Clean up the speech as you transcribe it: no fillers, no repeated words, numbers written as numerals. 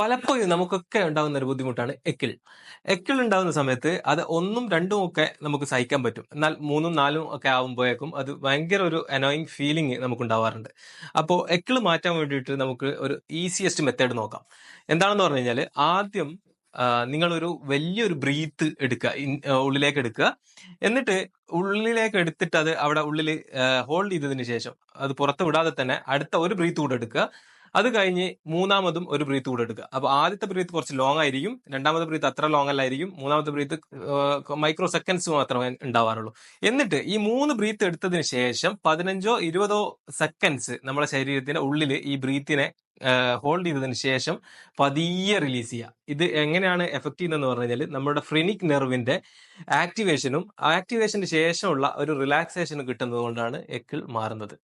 പലപ്പോഴും നമുക്കൊക്കെ ഉണ്ടാകുന്ന ഒരു ബുദ്ധിമുട്ടാണ് എക്കിൾ. എക്കിൾ ഉണ്ടാകുന്ന സമയത്ത് അത് 1ഉം 2ഉം ഒക്കെ നമുക്ക് സഹിക്കാൻ പറ്റും. എന്നാൽ 3ഉം 4ഉം ഒക്കെ ആവുമ്പോഴേക്കും അത് ഭയങ്കര ഒരു അനോയിങ് ഫീലിംഗ് നമുക്കുണ്ടാവാറുണ്ട്. അപ്പോ എക്കിൾ മാറ്റാൻ വേണ്ടിയിട്ട് നമുക്ക് ഒരു ഈസിയസ്റ്റ് മെത്തേഡ് നോക്കാം. എന്താണെന്ന് പറഞ്ഞു കഴിഞ്ഞാല് ആദ്യം നിങ്ങളൊരു വലിയൊരു ബ്രീത്ത് എടുക്കുക. ഉള്ളിലേക്ക് എടുക്കുക. എന്നിട്ട് ഉള്ളിലേക്ക് എടുത്തിട്ട് അത് അവിടെ ഉള്ളിൽ ഹോൾഡ് ചെയ്തതിന് ശേഷം അത് പുറത്ത് വിടാതെ തന്നെ അടുത്ത ഒരു ബ്രീത്ത് കൂടെ എടുക്കുക. അത് കഴിഞ്ഞ് മൂന്നാമതും ഒരു ബ്രീത്ത് കൂടെ എടുക്കുക. അപ്പൊ ആദ്യത്തെ ബ്രീത്ത് കുറച്ച് ലോങ് ആയിരിക്കും, രണ്ടാമത്തെ ബ്രീത്ത് അത്ര ലോങ് അല്ലായിരിക്കും, മൂന്നാമത്തെ ബ്രീത്ത് മൈക്രോ സെക്കൻഡ്സ് മാത്രമേ ഉണ്ടാവാറുള്ളൂ. എന്നിട്ട് ഈ 3 ബ്രീത്ത് എടുത്തതിന് ശേഷം 15ഓ 20ഓ സെക്കൻഡ്സ് നമ്മുടെ ശരീരത്തിന്റെ ഉള്ളിൽ ഈ ബ്രീത്തിനെ ഹോൾഡ് ചെയ്തതിന് ശേഷം പതിയെ റിലീസ് ചെയ്യുക. ഇത് എങ്ങനെയാണ് എഫക്ട് ചെയ്യുന്നതെന്ന് പറഞ്ഞു കഴിഞ്ഞാൽ നമ്മുടെ ഫ്രെനിക് നെർവിന്റെ ആക്ടിവേഷനും ആക്ടിവേഷന് ശേഷമുള്ള ഒരു റിലാക്സേഷനും കിട്ടുന്നത് കൊണ്ടാണ് എക്കിൾ മാറുന്നത്.